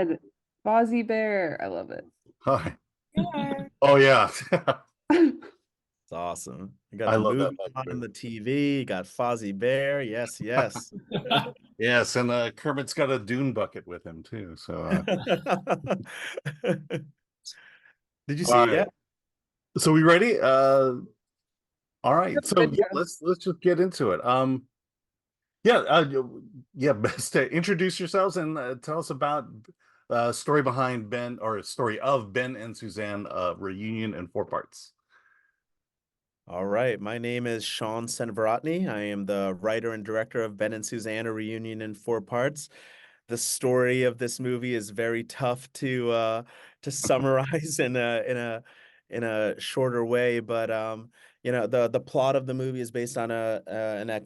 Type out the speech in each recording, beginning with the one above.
God. Fozzie Bear. I love it. Hi. Yeah. Oh yeah. It's awesome. You got I the love that movie on movie. the TV. You got Fozzie Bear. Yes, yes. Yes, and Kermit's got a dune bucket with him too. So Did you all see it right. yet? So we ready? All right. So Good yeah, job. let's just get into it. Yeah, yeah, best to introduce yourselves and tell us about story behind Ben or story of Ben and Suzanne reunion in four parts. All right. My name is Shaun Seneviratne. I am the writer and director of Ben and Suzanne, a reunion in four parts. The story of this movie is very tough to summarize in a shorter way, but the plot of the movie is based on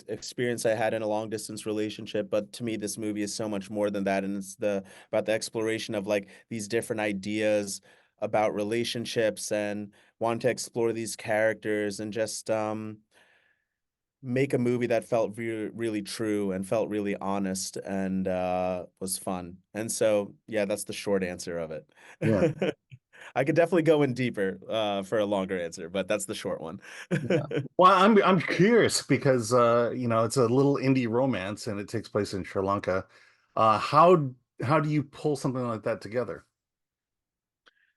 experience I had in a long distance relationship. But to me, this movie is so much more than that, and it's the about the exploration of like these different ideas about relationships and want to explore these characters and just make a movie that felt really true and felt really honest and was fun. And so, yeah, that's the short answer of it. Yeah. I could definitely go in deeper for a longer answer, but that's the short one. Yeah. Well, I'm curious because it's a little indie romance and it takes place in Sri Lanka. How do you pull something like that together?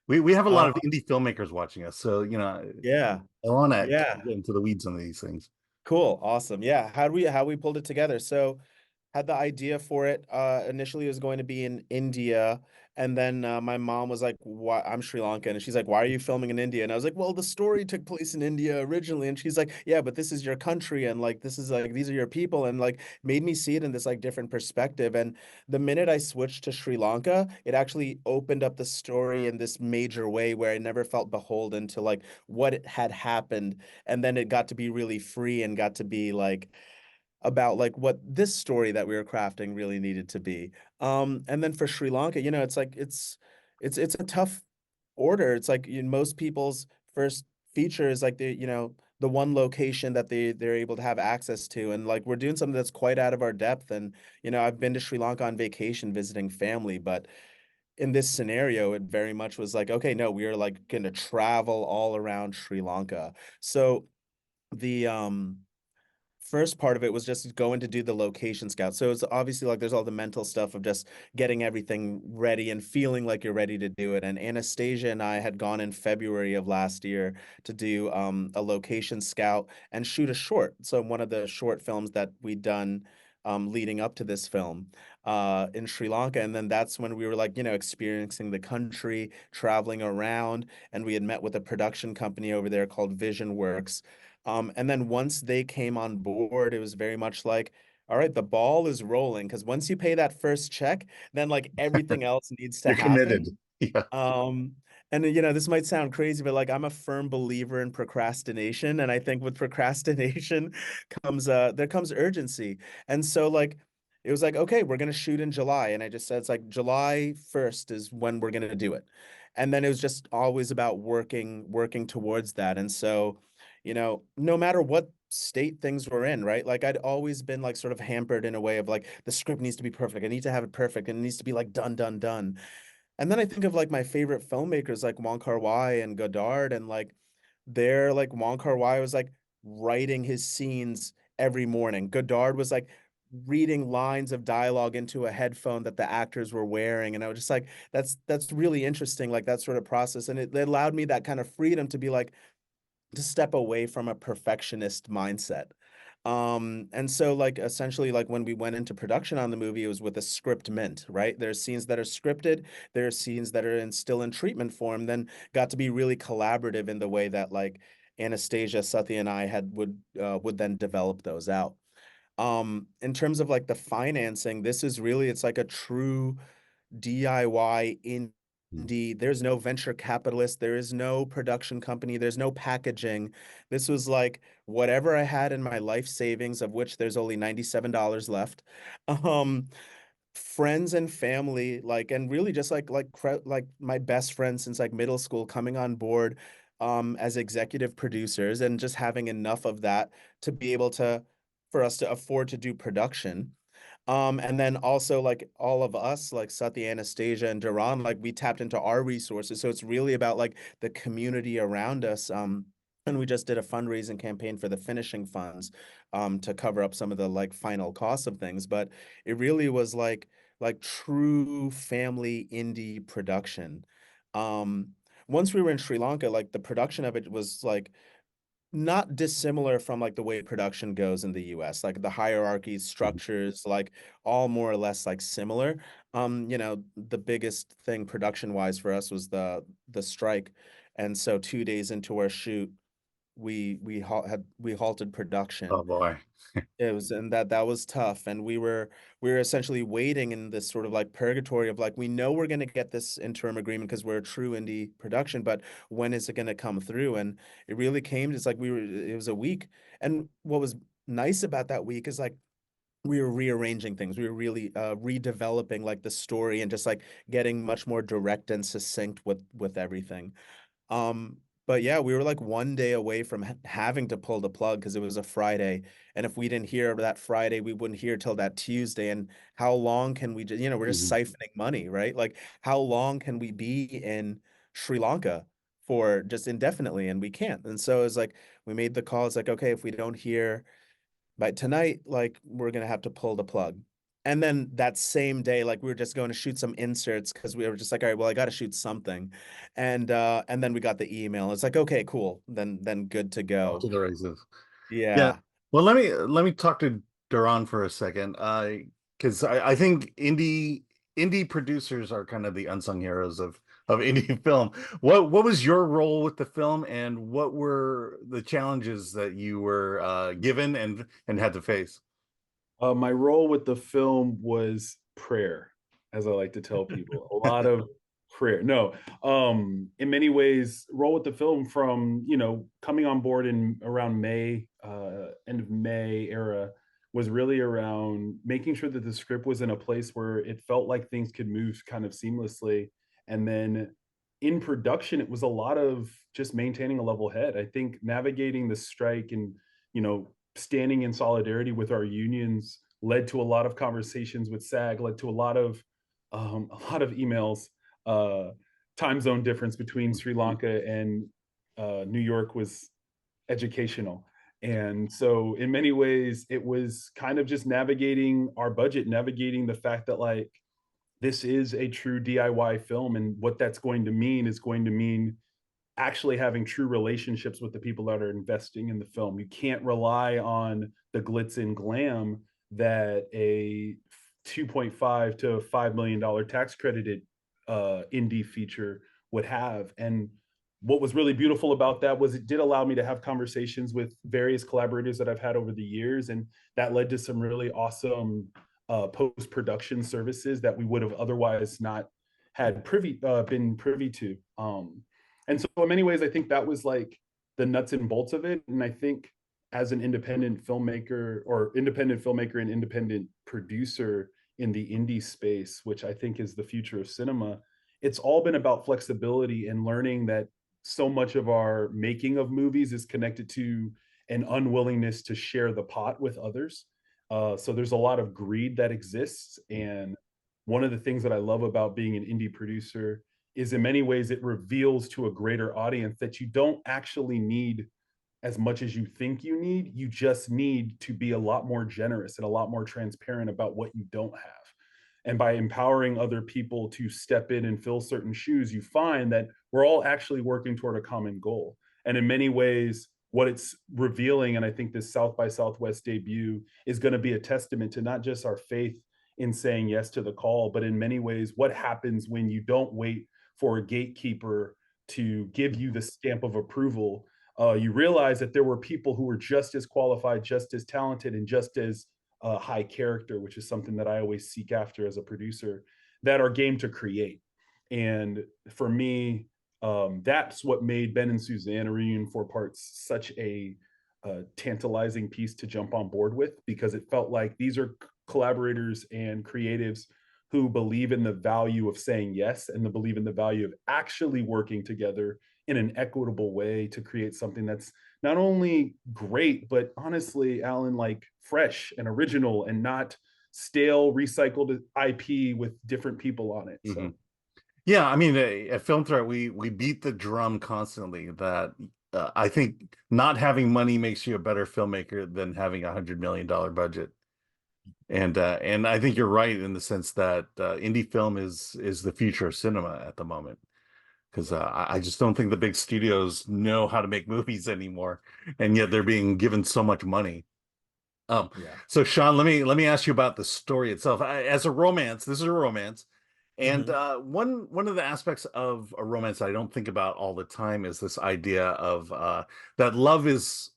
We have a lot Uh, of indie filmmakers watching us, so yeah, I want to yeah. get into the weeds on these things. Cool. Awesome. Yeah. How we pulled it together. So had the idea for it. Initially, it was going to be in India, and then my mom was like, "Why?" I'm Sri Lankan, and she's like, "Why are you filming in India?" And I was like, "Well, the story took place in India originally." And she's like, "Yeah, but this is your country, and like this is like these are your people," and like made me see it in this like different perspective. And the minute I switched to Sri Lanka, it actually opened up the story in this major way where I never felt beholden to like what had happened, and then it got to be really free and got to be like about like what this story that we were crafting really needed to be. And then for Sri Lanka, it's like it's a tough order. It's like most people's first feature is like the one location that they're able to have access to, and like we're doing something that's quite out of our depth. And I've been to Sri Lanka on vacation visiting family, but in this scenario, it very much was like, okay, no, we are like going to travel all around Sri Lanka. So the first part of it was just going to do the location scout. So it's obviously like there's all the mental stuff of just getting everything ready and feeling like you're ready to do it. And Anastasia and I had gone in February of last year to do a location scout and shoot a short. So one of the short films that we'd done leading up to this film in Sri Lanka. And then that's when we were like, experiencing the country, traveling around, and we had met with a production company over there called Vision Works. And then once they came on board, it was very much like, all right, the ball is rolling because once you pay that first check, then like everything else needs to You're committed. happen. Yeah. And this might sound crazy, but like I'm a firm believer in procrastination, and I think with procrastination comes there comes urgency. And so like it was like, okay, we're gonna shoot in July, and I just said it's like July 1st is when we're gonna do it. And then it was just always about working towards that. And so no matter what state things were in, right? Like I'd always been like sort of hampered in a way of like the script needs to be perfect. I need to have it perfect and it needs to be like done, done, done. And then I think of like my favorite filmmakers like Wong Kar-wai and Godard, and like they're like Wong Kar-wai was like writing his scenes every morning. Godard was like reading lines of dialogue into a headphone that the actors were wearing. And I was just like, that's really interesting, like that sort of process. And it allowed me that kind of freedom to be like, to step away from a perfectionist mindset. And so like essentially like when we went into production on the movie, it was with a script mint, right? There's scenes that are scripted, there are scenes that are still in treatment form, then got to be really collaborative in the way that like Anastasia, Sathya, and I would then develop those out. In terms of like the financing, this is really it's like a true DIY indie. There's no venture capitalist, there is no production company, there's no packaging. This was like whatever I had in my life savings, of which there's only $97 left. Um, Friends and family, like, and really just like my best friend since like middle school coming on board as executive producers and just having enough of that to be able to for us to afford to do production. And then also like all of us, like Sathya, Anastasia, and Doron, like we tapped into our resources. So it's really about like the community around us. And we just did a fundraising campaign for the finishing funds to cover up some of the like final costs of things. But it really was like true family indie production. Um, Once we were in Sri Lanka, like the production of it was like not dissimilar from like the way production goes in the US, like the hierarchies, structures, like all more or less like similar. You know, the biggest thing production wise for us was the strike. And so 2 days into our shoot, we halted Oh production. boy. It was, and that was tough. And we were essentially waiting in this sort of like purgatory of like, we know we're going to get this interim agreement because we're a true indie production, but when is it going to come through? And it really came, it's like it was a week. And what was nice about that week is like, we were rearranging things. We were really redeveloping like the story and just like getting much more direct and succinct with everything. Um, but yeah, we were like 1 day away from having to pull the plug because it was a Friday. And if we didn't hear that Friday, we wouldn't hear till that Tuesday. And how long can we just, we're just Mhm. siphoning money, right? Like, how long can we be in Sri Lanka for just indefinitely? And we can't. And so it's like, we made the call. It's like, okay, if we don't hear by tonight, like, we're going to have to pull the plug. And then that same day, like we were just going to shoot some inserts because we were just like, all right, well, I got to shoot something, and then we got the email. It's like, okay, cool, then good to Off go. to the races. Yeah. Yeah. Well, let me talk to Doron for a second. Because I think indie producers are kind of the unsung heroes of indie film. What was your role with the film, and what were the challenges that you were given and had to face? My role with the film was prayer, as I like to tell people. A lot of prayer. No, in many ways, role with the film from, coming on board in around May, end of May era, was really around making sure that the script was in a place where it felt like things could move kind of seamlessly. And then in production, it was a lot of just maintaining a level head. I think navigating the strike and, standing in solidarity with our unions led to a lot of conversations with SAG, led to a lot of emails. Time zone difference between Sri Lanka and New York was educational. And so in many ways, it was kind of just navigating our budget, navigating the fact that like this is a true DIY film. And what that's going to mean is going to mean actually having true relationships with the people that are investing in the film. You can't rely on the glitz and glam that a 2.5 to $5 million tax credited indie feature would have. And what was really beautiful about that was it did allow me to have conversations with various collaborators that I've had over the years, and that led to some really awesome post-production services that we would have otherwise not had been privy to. And so in many ways, I think that was like the nuts and bolts of it. And I think as an independent filmmaker and independent producer in the indie space, which I think is the future of cinema, it's all been about flexibility and learning that so much of our making of movies is connected to an unwillingness to share the pot with others. So there's a lot of greed that exists. And one of the things that I love about being an indie producer is in many ways it reveals to a greater audience that you don't actually need as much as you think you need. You just need to be a lot more generous and a lot more transparent about what you don't have. And by empowering other people to step in and fill certain shoes, you find that we're all actually working toward a common goal. And in many ways, what it's revealing, and I think this South by Southwest debut is going to be a testament to not just our faith in saying yes to the call, but in many ways, what happens when you don't wait for a gatekeeper to give you the stamp of approval. You realize that there were people who were just as qualified, just as talented, and just as high character, which is something that I always seek after as a producer, that are game to create. And for me, that's what made Ben and Suzanne, a reunion 4 parts, such a tantalizing piece to jump on board with, because it felt like these are collaborators and creatives who believe in the value of saying yes and believe in the value of actually working together in an equitable way to create something that's not only great, but honestly, Alan, like fresh and original and not stale recycled IP with different people on it. So yeah, I mean, at Film Threat, we beat the drum constantly that I think not having money makes you a better filmmaker than having $100 million budget. And I think you're right in the sense that indie film is the future of cinema at the moment, because I just don't think the big studios know how to make movies anymore, and yet they're being given so much money. Yeah. So Shaun, let me ask you about the story itself. As a romance, this is a romance, and one of the aspects of a romance I don't think about all the time is this idea of that love is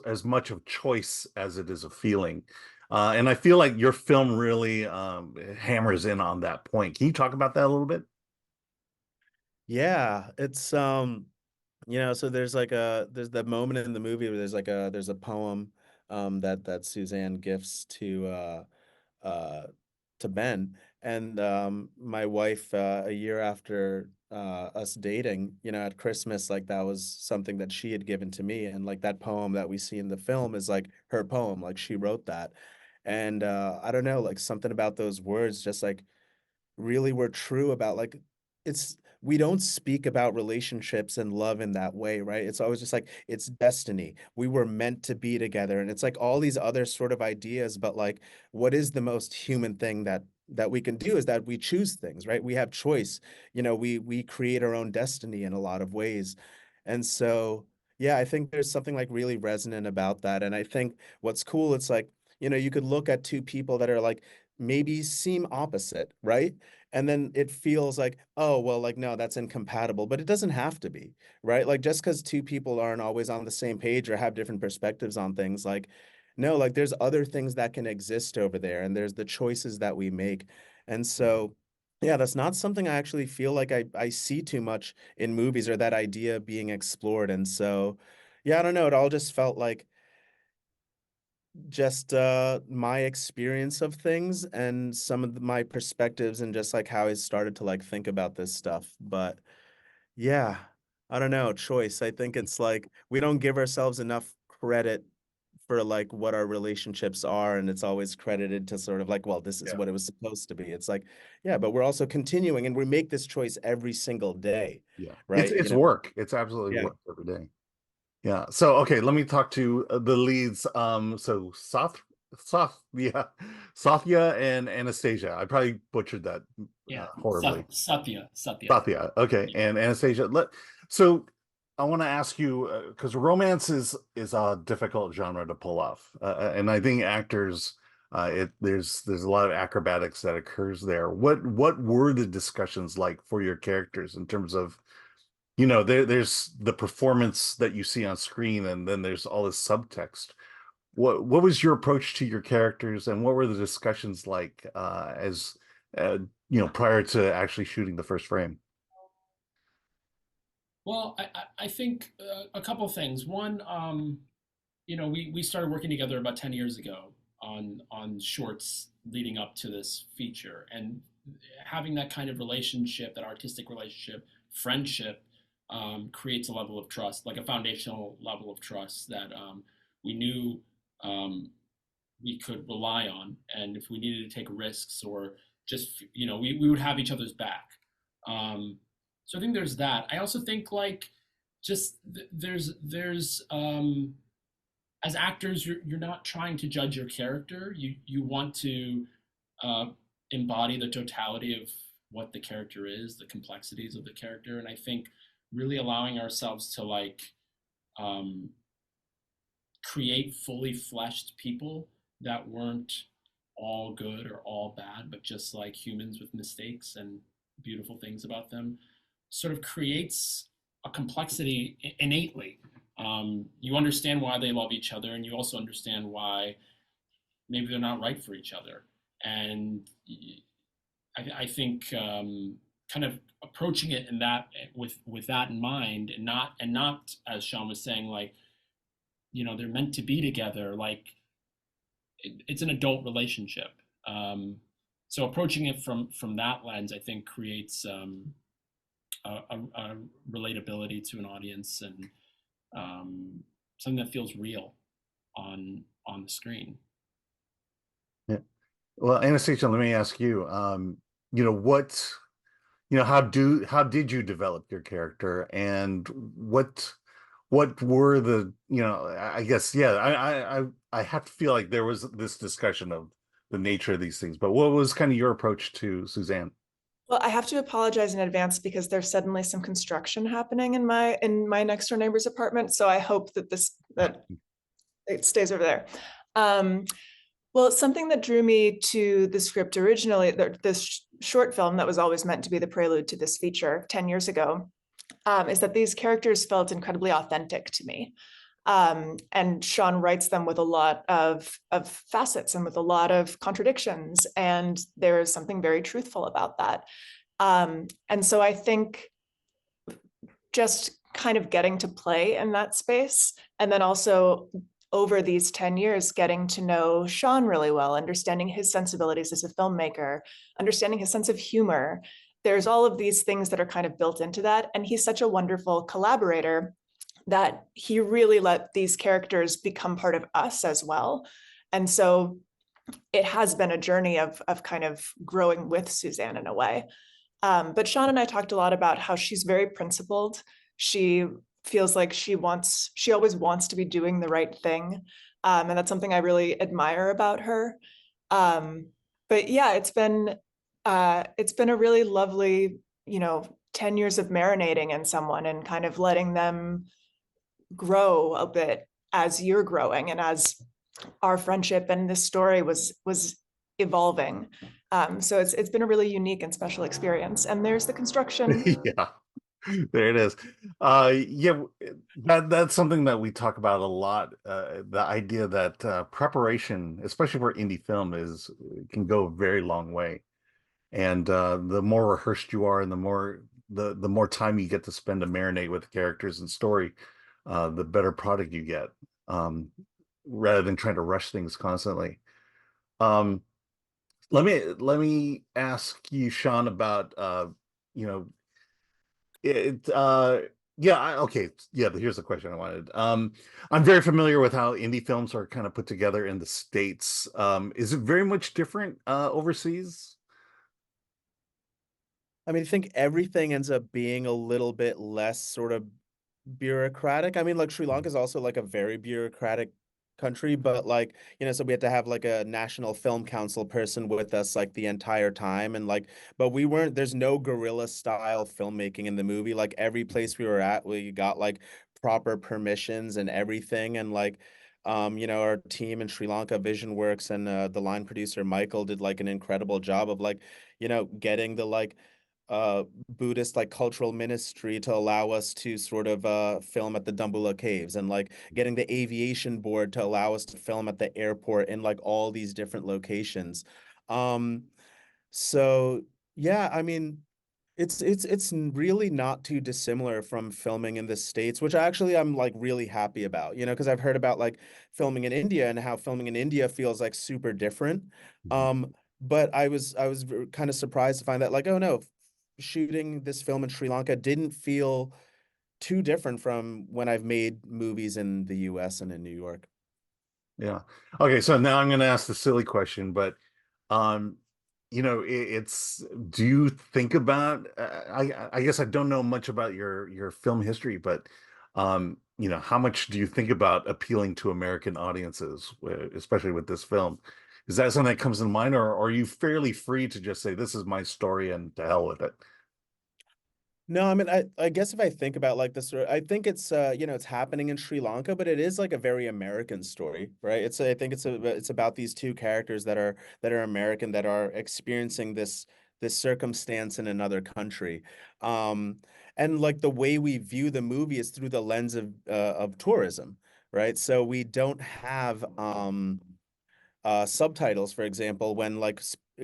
as much of choice as it is a feeling. And I feel like your film really hammers in on that point. Can you talk about that a little bit? Yeah, it's you know, so there's there's that moment in the movie where there's a poem that Suzanne gifts uh to Ben. And my wife, a year after us dating, you know, at Christmas, like that was something that she had given to me. And like that poem that we see in the film is like her poem, like she wrote that. And I don't know, like something about those words just like really were true about like it's we don't speak about relationships and love in that way, right? It's always just like it's destiny. We were meant to be together, and it's like all these other sort of ideas, but like what is the most human thing that we can do is that we choose things, right? We have choice. You know, we create our own destiny in a lot of ways. And so yeah, I think there's something like really resonant about that. And I think what's cool, it's like, you know, you could look at two people that are like maybe seem opposite, right? And then it feels like, oh, well, like, no, that's incompatible, but it doesn't have to be, right? Like, just because two people aren't always on the same page or have different perspectives on things, like, no, like, there's other things that can exist over there, and there's the choices that we make. And so, yeah, that's not something I actually feel like I see too much in movies or that idea being explored. And so, yeah, I don't know. It all just felt like, just my experience of things and some of my perspectives and just like how I started to like think about this stuff. But yeah, I don't know, choice. I think it's like we don't give ourselves enough credit for like what our relationships are, and it's always credited to sort of like, well, this is Yeah. what it was supposed to be. It's like, yeah, but we're also continuing and we make this choice every single day, Yeah, right? it's work. It's absolutely Yeah. work every day. Yeah. So okay, let me talk to the leads. So yeah, Sathya and Anastasia. I probably butchered that Yeah, horribly. Sathya. Sathya. Okay, Yeah. and Anastasia. So I want to ask you because romance is a difficult genre to pull off, and I think actors. There's a lot of acrobatics that occurs there. What were the discussions like for your characters in terms of, you know, there's the performance that you see on screen, and then there's all this subtext. What was your approach to your characters, and what were the discussions like as you know, prior to actually shooting the first frame? Well, I think a couple things. One, you know, we started working together about 10 years ago on shorts leading up to this feature, and having that kind of relationship, that artistic relationship, friendship, creates a level of trust, like a foundational level of trust that we knew um, we could rely on, and if we needed to take risks or just, you know, we would have each other's back. So I think there's that. I also think like just there's as actors, you're not trying to judge your character. You want to uh, embody the totality of what the character is, the complexities of the character, and I think really allowing ourselves to like um, create fully fleshed people that weren't all good or all bad, but just like humans with mistakes and beautiful things about them, sort of creates a complexity innately. You understand why they love each other, and you also understand why maybe they're not right for each other. And I think kind of approaching it in that with that in mind, and not as Shaun was saying, like, you know, they're meant to be together. Like it's an adult relationship. Um, so approaching it from that lens, I think, creates a relatability to an audience, and something that feels real on the screen. Yeah. Well, Anastasia, let me ask you, you know, what, you know, how did you develop your character, and what were the, you know, I guess, yeah, I have to feel like there was this discussion of the nature of these things, but what was kind of your approach to Suzanne? Well, I have to apologize in advance because there's suddenly some construction happening in my next door neighbor's apartment. So I hope that that it stays over there. Well, something that drew me to the script originally, this short film that was always meant to be the prelude to this feature 10 years ago, is that these characters felt incredibly authentic to me. And Shaun writes them with a lot of facets and with a lot of contradictions. And there is something very truthful about that. And so I think just kind of getting to play in that space, and then also over these 10 years, getting to know Shaun really well, understanding his sensibilities as a filmmaker, understanding his sense of humor. There's all of these things that are kind of built into that. And he's such a wonderful collaborator that he really let these characters become part of us as well. And so it has been a journey of kind of growing with Suzanne in a way. But Shaun and I talked a lot about how she's very principled. She feels like she always wants to be doing the right thing. And that's something I really admire about her. But yeah, it's been a really lovely, 10 years of marinating in someone and kind of letting them grow a bit as you're growing and as our friendship and this story was evolving. So it's been a really unique and special experience. And there's the construction. Yeah, there it is. Yeah, that's something that we talk about a lot. The idea that preparation, especially for indie film, can go a very long way. And the more rehearsed you are, and the more time you get to spend to marinate with the characters and story, the better product you get. Rather than trying to rush things constantly. Let me ask you, Shaun, about you know, it yeah, okay, yeah, here's the question I wanted. I'm very familiar with how indie films are kind of put together in the States. Is it very much different overseas? I mean, I think everything ends up being a little bit less sort of bureaucratic. I mean, like Sri Lanka is also like a very bureaucratic country, but like, so we had to have like a National Film Council person with us like the entire time. And like, but there's no guerrilla style filmmaking in the movie. Like every place we were at, we got like proper permissions and everything. And like, our team in Sri Lanka, Vision Works, and the line producer Michael did like an incredible job of like, getting the like Buddhist like cultural ministry to allow us to sort of film at the Dambulla Caves, and like getting the aviation board to allow us to film at the airport in like all these different locations. Um, so yeah, I mean, it's really not too dissimilar from filming in the States, which actually I'm like really happy about, because I've heard about like filming in India and how filming in India feels like super different. But I was kind of surprised to find that like, oh no, shooting this film in Sri Lanka didn't feel too different from when I've made movies in the US and in New York. Yeah. Okay, so now I'm going to ask the silly question, but um, it's, do you think about, I guess I don't know much about your film history, but how much do you think about appealing to American audiences, especially with this film? Is that something that comes in mind, or are you fairly free to just say, this is my story and to hell with it? No, I mean, I guess if I think about like this, I think it's it's happening in Sri Lanka, but it is like a very American story, right? I think it's about these two characters that are American, that are experiencing this circumstance in another country. Um, and like the way we view the movie is through the lens of tourism, right? So we don't have subtitles, for example, when like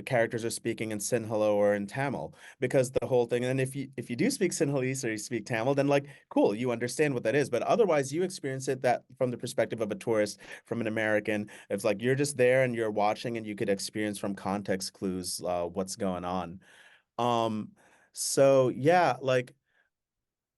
characters are speaking in Sinhala or in Tamil, because the whole thing. And if you do speak Sinhalese or you speak Tamil, then like cool, you understand what that is. But otherwise, you experience it that from the perspective of a tourist, from an American. It's like you're just there and you're watching, and you could experience from context clues what's going on. So yeah, like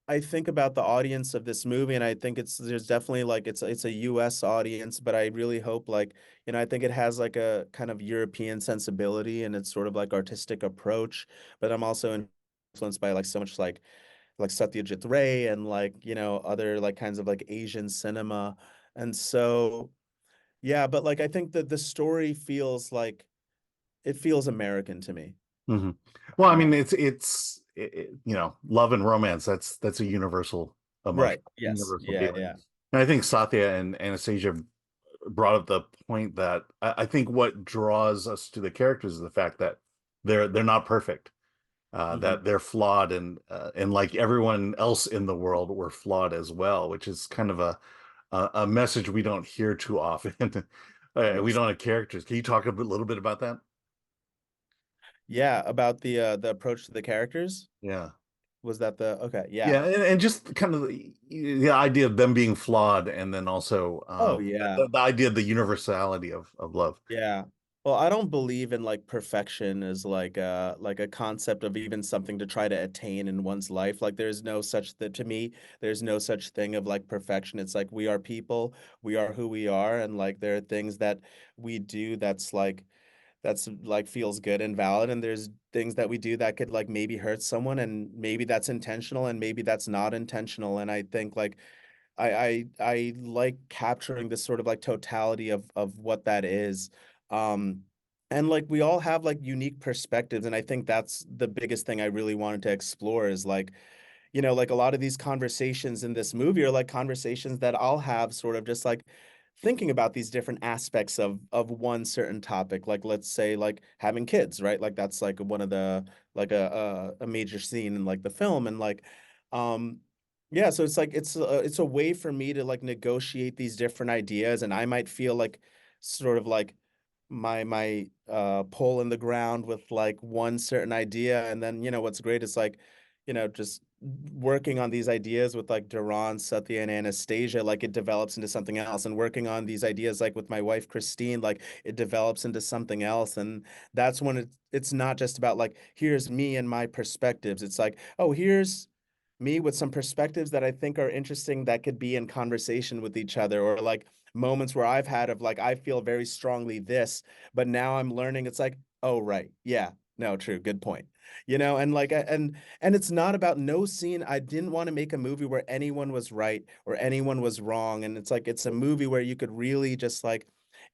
I think about the audience of this movie, and I think there's definitely like it's a US audience, but I really hope like, I think it has like a kind of European sensibility and it's sort of like artistic approach, but I'm also influenced by like so much like Satyajit Ray and like, other like kinds of like Asian cinema. And so yeah, but like I think that the story feels like it feels American to me. Hmm. Well, I mean, love and romance. That's a universal emotion, Right. Yes. universal Yeah, feeling. yeah. And I think Sathya and Anastasia brought up the point that I think what draws us to the characters is the fact that they're not perfect, that they're flawed, and like everyone else in the world, we're flawed as well, which is kind of a message we don't hear too often. We don't have characters. Can you talk little bit about that? Yeah, about the approach to the characters. Yeah. Was that the okay? Yeah. Yeah, and just kind of the idea of them being flawed, and then also Oh yeah. the idea of the universality of love. Yeah. Well, I don't believe in like perfection as like a concept of even something to try to attain in one's life. Like there's no such that to me, there's no such thing of like perfection. It's like we are people, we are who we are, and like there are things that we do that's like feels good and valid, and there's things that we do that could like maybe hurt someone, and maybe that's intentional and maybe that's not intentional. And I think like I like capturing this sort of like totality of what that is. Um and like we all have like unique perspectives, and I think that's the biggest thing I really wanted to explore is like, like a lot of these conversations in this movie are like conversations that I'll have sort of just like thinking about these different aspects of one certain topic. Like let's say like having kids, right? Like that's like one of the like a major scene in like the film, and like um yeah, so it's like it's a way for me to like negotiate these different ideas, and I might feel like sort of like my pole in the ground with like one certain idea, and then what's great is like just working on these ideas with like Doron, Sathya, and Anastasia, like it develops into something else, and working on these ideas like with my wife Christine, like it develops into something else. And that's when it's not just about like here's me and my perspectives. It's like, oh, here's me with some perspectives that I think are interesting that could be in conversation with each other, or like moments where I've had of like I feel very strongly this, but now I'm learning it's like, oh right, yeah, no, true, good point. And like and it's not about no scene. I didn't want to make a movie where anyone was right or anyone was wrong. And it's like it's a movie where you could really just like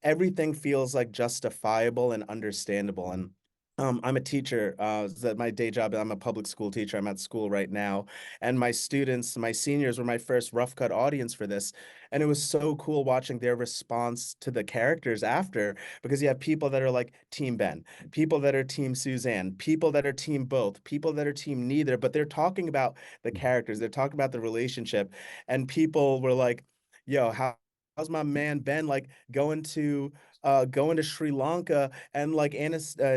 everything feels like justifiable and understandable. And I'm a teacher. That my day job. I'm a public school teacher. I'm at school right now, and my students, my seniors, were my first rough cut audience for this, and it was so cool watching their response to the characters after, because you have people that are like Team Ben, people that are Team Suzanne, people that are Team both, people that are Team neither, but they're talking about the characters, they're talking about the relationship, and people were like, "Yo, how's my man Ben like going to Sri Lanka, and like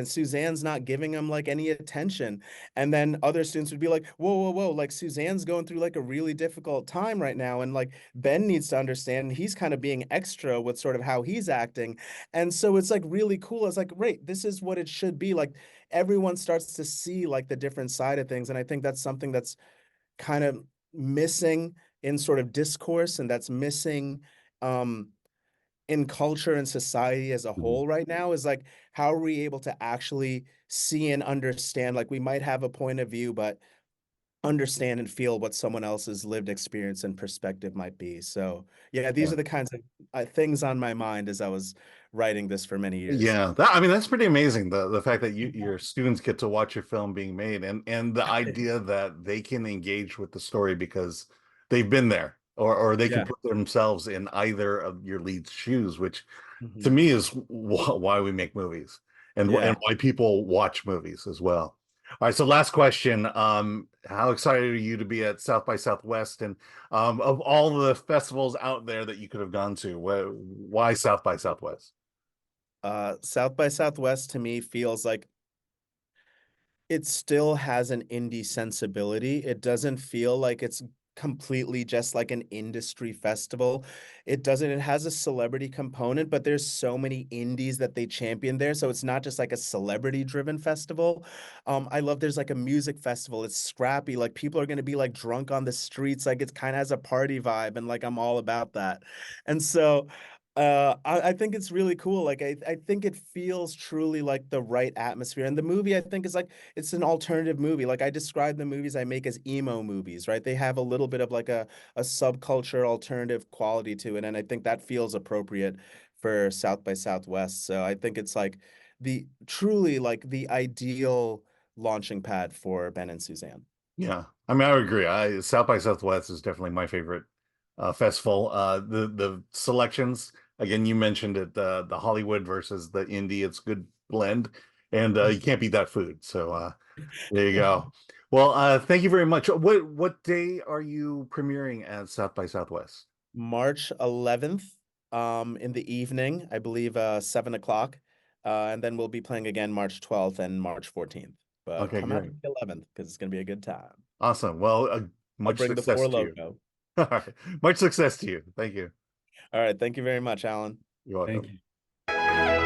Suzanne's not giving him like any attention." And then other students would be like, whoa, whoa, whoa, like Suzanne's going through like a really difficult time right now, and like Ben needs to understand, and he's kind of being extra with sort of how he's acting. And so it's like really cool. It's like, right, this is what it should be. Like everyone starts to see like the different side of things. And I think that's something that's kind of missing in sort of discourse, and that's missing um in culture and society as a Mhm. whole right now, is like how are we able to actually see and understand, like we might have a point of view, but understand and feel what someone else's lived experience and perspective might be. So yeah, these Yeah. are the kinds of things on my mind as I was writing this for many years. Yeah, I mean that's pretty amazing. The fact that your students get to watch your film being made, and the idea that they can engage with the story because they've been there, or they can Yeah. put themselves in either of your lead's shoes, which to Mhm. me is why we make movies, and Yeah. why people watch movies as well. All right, so last question. How excited are you to be at South by Southwest, and of all the festivals out there that you could have gone to, why South by Southwest? South by Southwest to me feels like it still has an indie sensibility. It doesn't feel like it's completely just like an industry festival. It doesn't, it has a celebrity component, but there's so many indies that they champion there. So it's not just like a celebrity driven festival. I love there's like a music festival. It's scrappy. Like people are gonna be like drunk on the streets. Like it kind of has a party vibe, and like I'm all about that. And so I think it's really cool. Like I think it feels truly like the right atmosphere. And the movie, I think, is like it's an alternative movie. Like I describe the movies I make as emo movies, right? They have a little bit of like a subculture alternative quality to it. And I think that feels appropriate for South by Southwest. So I think it's like the truly like the ideal launching pad for Ben and Suzanne. Yeah, I mean, I would agree. South by Southwest is definitely my favorite festival. The selections, again, you mentioned it, the Hollywood versus the indie. It's a good blend, and you can't beat that food. So there you go. Well, thank you very much. What day are you premiering at South by Southwest? March 11th, in the evening, I believe 7 o'clock. And then we'll be playing again March 12th and March 14th. But Okay, come out great. on the 11th because it's gonna be a good time. Awesome. Well, I'll much bring the success 4 to you. logo. All right. Much success to you. Thank you. All right, thank you very much, Alan. You're welcome. Thank you.